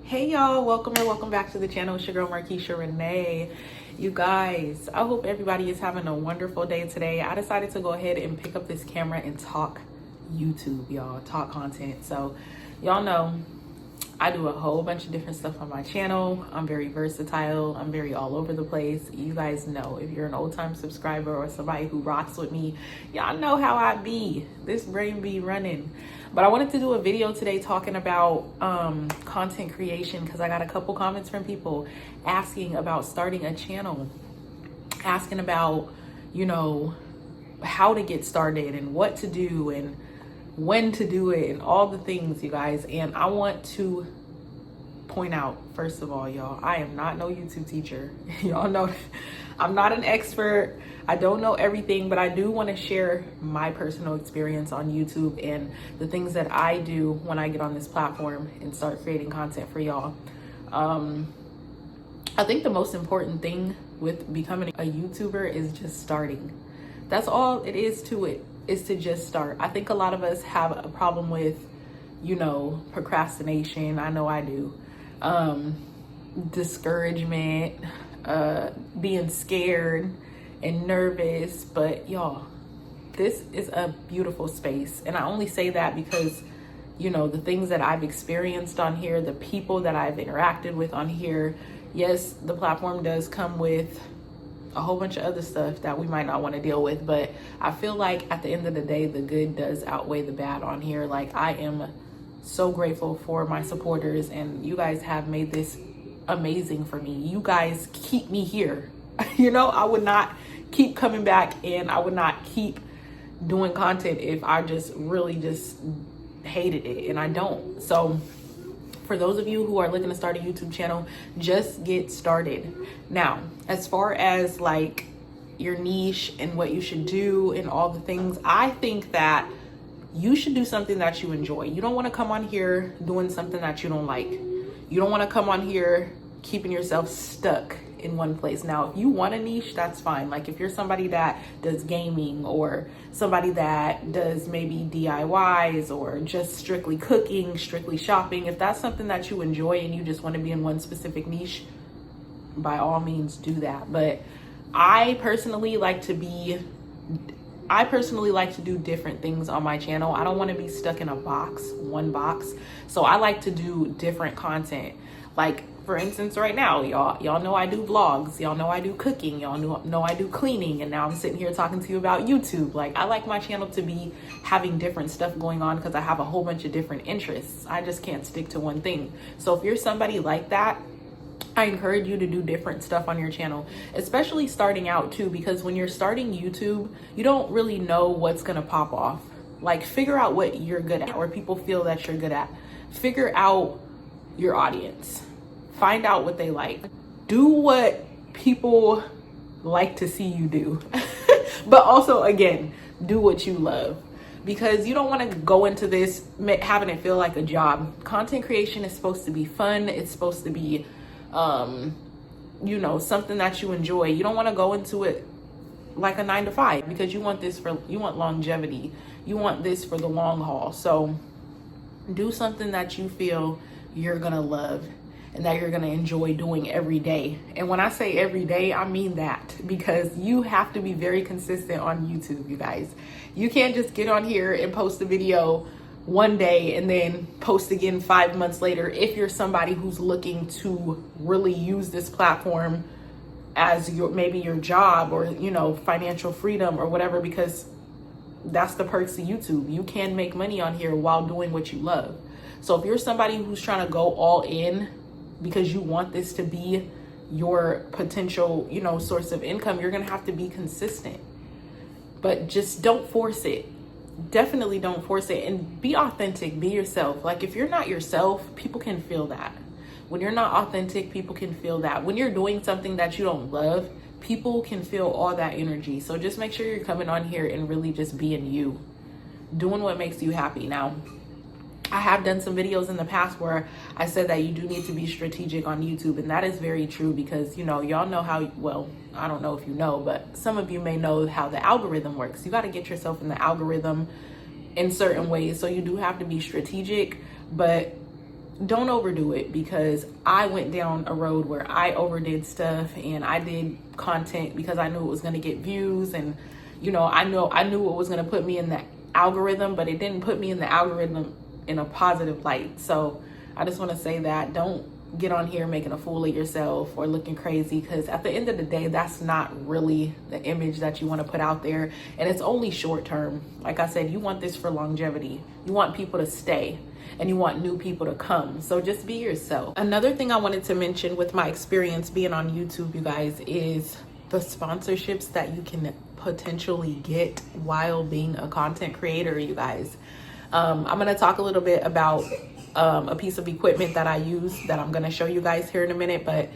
Hey y'all, welcome back to the channel. It's your girl Markiesha Renee. You guys, I hope everybody is having a wonderful day today. I decided to go ahead and pick up this camera and talk YouTube, y'all, talk content. So y'all know I do a whole bunch of different stuff on my channel. I'm very versatile. I'm very all over the place. You guys know, if you're an old time subscriber or somebody who rocks with me, y'all know how I be. This brain be running. But I wanted to do a video today talking about content creation because I got a couple comments from people asking about starting a channel, asking about, you know, how to get started and what to do and when to do it and all the things, you guys. And I want to point out, first of all, y'all, I am not no YouTube teacher. Y'all know I'm not an expert. I don't know everything, but I do want to share my personal experience on YouTube and the things that I do when I get on this platform and start creating content for y'all. I think the most important thing with becoming a YouTuber is just starting. That's all it is to it, is to just start. I think a lot of us have a problem with, you know, procrastination. I know I do. Discouragement, being scared and nervous. But y'all, this is a beautiful space. And I only say that because, you know, the things that I've experienced on here, the people that I've interacted with on here. Yes, the platform does come with a whole bunch of other stuff that we might not want to deal with, but I feel like at the end of the day, the good does outweigh the bad on here. Like, I am so grateful for my supporters, and you guys have made this amazing for me. You guys keep me here. You know, I would not keep coming back and I would not keep doing content if I just really just hated it, and I don't. So for those of you who are looking to start a YouTube channel, just get started. Now, as far as like your niche and what you should do and all the things, I think that you should do something that you enjoy. You don't want to come on here doing something that you don't like. You don't want to come on here keeping yourself stuck in one place. Now, if you want a niche, that's fine. Like if you're somebody that does gaming or somebody that does maybe DIYs or just strictly cooking, strictly shopping, if that's something that you enjoy and you just want to be in one specific niche, by all means do that. But I personally like to do different things on my channel. I don't want to be stuck in one box. So I like to do different content. Like, for instance, right now, y'all know I do vlogs. Y'all know I do cooking. Y'all know I do cleaning. And now I'm sitting here talking to you about YouTube. Like, I like my channel to be having different stuff going on because I have a whole bunch of different interests. I just can't stick to one thing. So if you're somebody like that, I encourage you to do different stuff on your channel, especially starting out too, because when you're starting YouTube, you don't really know what's gonna pop off. Like, figure out what you're good at or people feel that you're good at. Figure out your audience. Find out what they like. Do what people like to see you do. But also, again, do what you love. Because you don't want to go into this having it feel like a job. Content creation is supposed to be fun. It's supposed to be, you know, something that you enjoy. You don't want to go into it like a 9-to-5 because you want longevity. You want this for the long haul. So do something that you feel you're going to love and that you're gonna enjoy doing every day. And when I say every day, I mean that, because you have to be very consistent on YouTube, you guys. You can't just get on here and post a video one day and then post again 5 months later if you're somebody who's looking to really use this platform as maybe your job or, you know, financial freedom or whatever, because that's the perks of YouTube. You can make money on here while doing what you love. So if you're somebody who's trying to go all in because you want this to be your potential, you know, source of income, you're gonna have to be consistent. But just don't force it. Definitely don't force it, and be authentic, be yourself. Like, if you're not yourself, people can feel that. When you're not authentic, people can feel that. When you're doing something that you don't love, people can feel all that energy. So just make sure you're coming on here and really just being you, doing what makes you happy. Now, I have done some videos in the past where I said that you do need to be strategic on YouTube, and that is very true because, you know, y'all know how, well, I don't know if you know, but some of you may know how the algorithm works. You got to get yourself in the algorithm in certain ways. So you do have to be strategic, but don't overdo it, because I went down a road where I overdid stuff, and I did content because I knew it was going to get views, and I knew it was going to put me in the algorithm, but it didn't put me in the algorithm in a positive light. So I just want to say that don't get on here making a fool of yourself or looking crazy, because at the end of the day, that's not really the image that you want to put out there, and it's only short term. Like I said, you want this for longevity. You want people to stay, and you want new people to come. So just be yourself. Another thing I wanted to mention with my experience being on YouTube, you guys, is the sponsorships that you can potentially get while being a content creator, you guys. I'm going to talk a little bit about a piece of equipment that I use that I'm going to show you guys here in a minute, but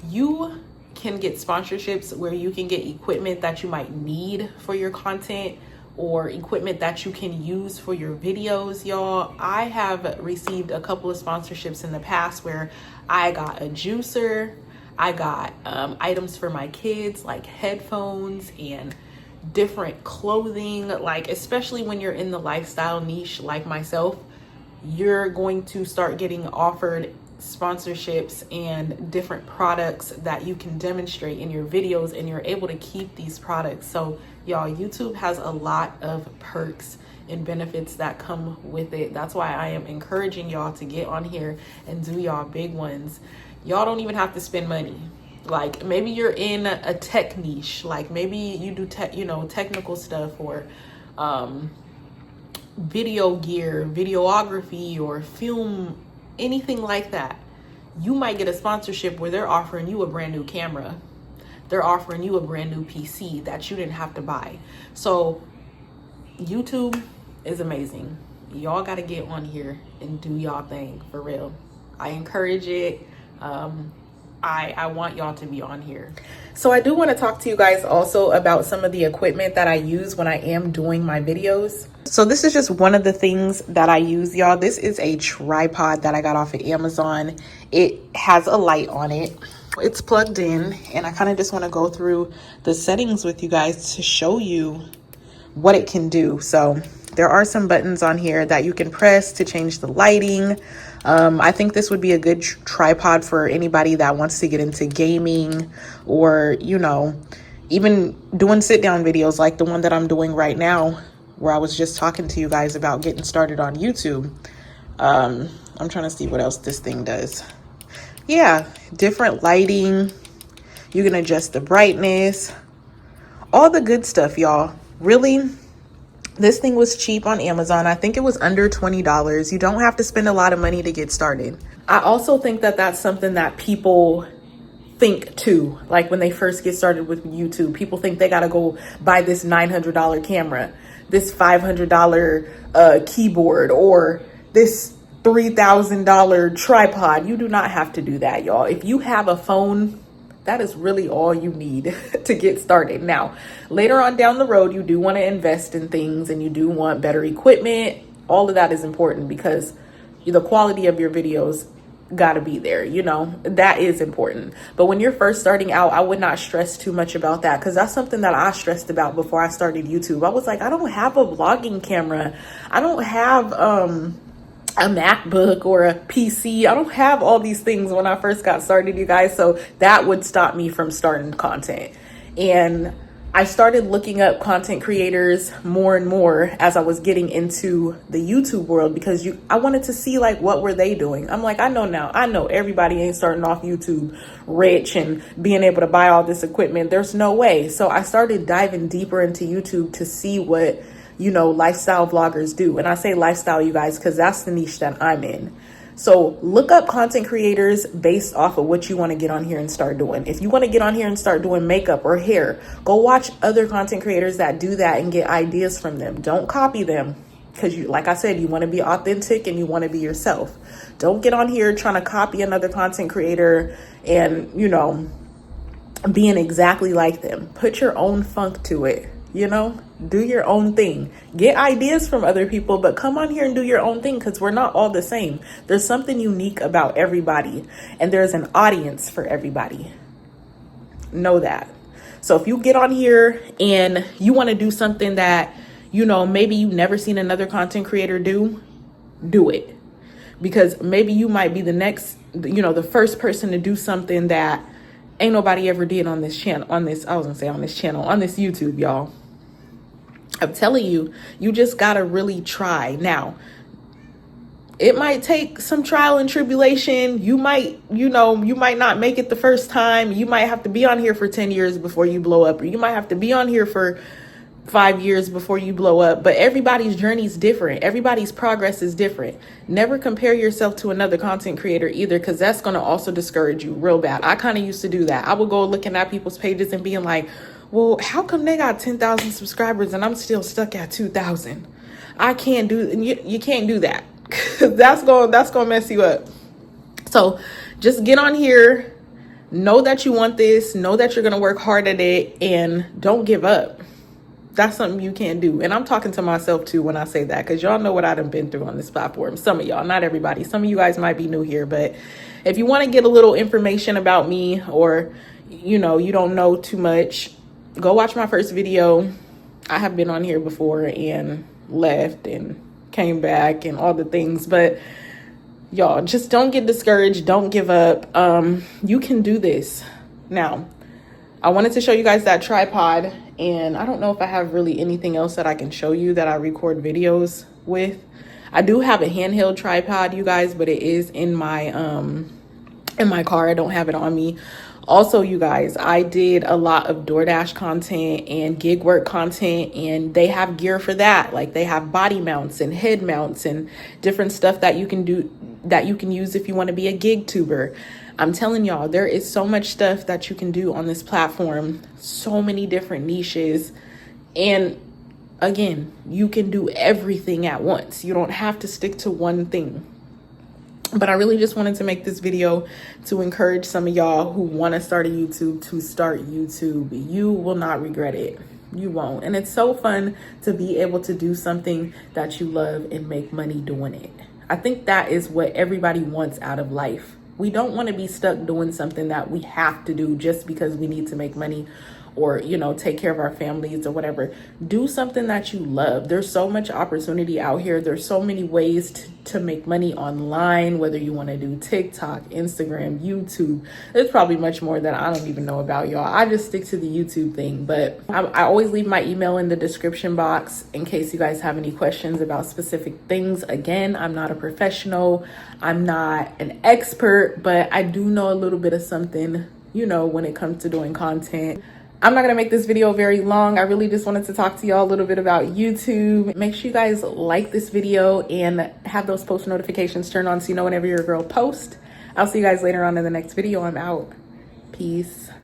you can get sponsorships where you can get equipment that you might need for your content, or equipment that you can use for your videos, y'all. I have received a couple of sponsorships in the past where I got a juicer, I got items for my kids like headphones and different clothing. Like, especially when you're in the lifestyle niche like myself, you're going to start getting offered sponsorships and different products that you can demonstrate in your videos, and you're able to keep these products. So y'all, YouTube has a lot of perks and benefits that come with it. That's why I am encouraging y'all to get on here and do y'all big ones. Y'all don't even have to spend money. Like, maybe you're in a tech niche, like maybe you do technical stuff, or video gear, videography, or film, anything like that. You might get a sponsorship where they're offering you a brand new camera. They're offering you a brand new PC that you didn't have to buy. So YouTube is amazing. Y'all got to get on here and do y'all thing for real. I encourage it. I want y'all to be on here. So I do want to talk to you guys also about some of the equipment that I use when I am doing my videos. So this is just one of the things that I use, y'all. This is a tripod that I got off of Amazon. It has a light on it. It's plugged in, and I kind of just want to go through the settings with you guys to show you what it can do. So there are some buttons on here that you can press to change the lighting. I think this would be a good tripod for anybody that wants to get into gaming, or, even doing sit down videos like the one that I'm doing right now, where I was just talking to you guys about getting started on YouTube. I'm trying to see what else this thing does. Yeah, different lighting. You can adjust the brightness, all the good stuff, y'all. Really, this thing was cheap on Amazon. I think it was under $20. You don't have to spend a lot of money to get started. I also think that that's something that people think too. Like, when they first get started with YouTube, people think they got to go buy this $900 camera, this $500 keyboard, or this $3,000 tripod. You do not have to do that, y'all. If you have a phone, that is really all you need to get started. Now, later on down the road, you do want to invest in things, and you do want better equipment. All of that is important, because the quality of your videos got to be there. That is important. But when you're first starting out, I would not stress too much about that, because that's something that I stressed about before I started YouTube. I was like, I don't have a vlogging camera. I don't have a MacBook or a PC. I don't have all these things when I first got started, you guys. So that would stop me from starting content. And I started looking up content creators more and more as I was getting into the YouTube world, because I wanted to see, like, what were they doing? I'm like, I know everybody ain't starting off YouTube rich and being able to buy all this equipment. There's no way. So I started diving deeper into YouTube to see what lifestyle vloggers do. And I say lifestyle, you guys, because that's the niche that I'm in. So look up content creators based off of what you want to get on here and start doing. If you want to get on here and start doing makeup or hair, go watch other content creators that do that and get ideas from them. Don't copy them, because like I said, you want to be authentic and you want to be yourself. Don't get on here trying to copy another content creator and, being exactly like them. Put your own funk to it. Do your own thing. Get ideas from other people, but come on here and do your own thing, because we're not all the same. There's something unique about everybody, and there's an audience for everybody. Know that. So if you get on here and you want to do something that, maybe you've never seen another content creator do it. because maybe you might be the next, the first person to do something that ain't nobody ever did on this channel, on this YouTube, y'all. I'm telling you, you just gotta really try. Now, it might take some trial and tribulation. You might not make it the first time. You might have to be on here for 10 years before you blow up, or you might have to be on here for 5 years before you blow up. But everybody's journey is different. Everybody's progress is different. Never compare yourself to another content creator either, because that's going to also discourage you real bad. I kind of used to do that. I would go looking at people's pages and being like, well, how come they got 10,000 subscribers and I'm still stuck at 2,000? I can't do, you can't do that. That's going to mess you up. So just get on here, know that you want this, know that you're going to work hard at it, and don't give up. That's something you can't do. And I'm talking to myself too when I say that, because y'all know what I done been through on this platform. Some of y'all, not everybody. Some of you guys might be new here, but if you want to get a little information about me, or, you don't know too much, go watch my first video. I have been on here before and left and came back and all the things, but y'all, just don't get discouraged. Don't give up. You can do this. Now, I wanted to show you guys that tripod, and I don't know if I have really anything else that I can show you that I record videos with. I do have a handheld tripod, you guys, but it is in my car. I don't have it on me. Also, you guys, I did a lot of DoorDash content and gig work content, and they have gear for that. Like, they have body mounts and head mounts and different stuff that you can do, that you can use if you want to be a gig tuber. I'm telling y'all, there is so much stuff that you can do on this platform, so many different niches. And again, you can do everything at once. You don't have to stick to one thing. But I really just wanted to make this video to encourage some of y'all who want to start a YouTube to start YouTube. You will not regret it. You won't. And it's so fun to be able to do something that you love and make money doing it. I think that is what everybody wants out of life. We don't want to be stuck doing something that we have to do just because we need to make money, or, take care of our families or whatever. Do something that you love. There's so much opportunity out here. There's so many ways to make money online, whether you want to do TikTok, Instagram, YouTube. There's probably much more that I don't even know about, y'all. I just stick to the YouTube thing, but I always leave my email in the description box in case you guys have any questions about specific things. Again, I'm not a professional. I'm not an expert, but I do know a little bit of something, when it comes to doing content. I'm not going to make this video very long. I really just wanted to talk to y'all a little bit about YouTube. Make sure you guys like this video and have those post notifications turned on so you know whenever your girl posts. I'll see you guys later on in the next video. I'm out. Peace.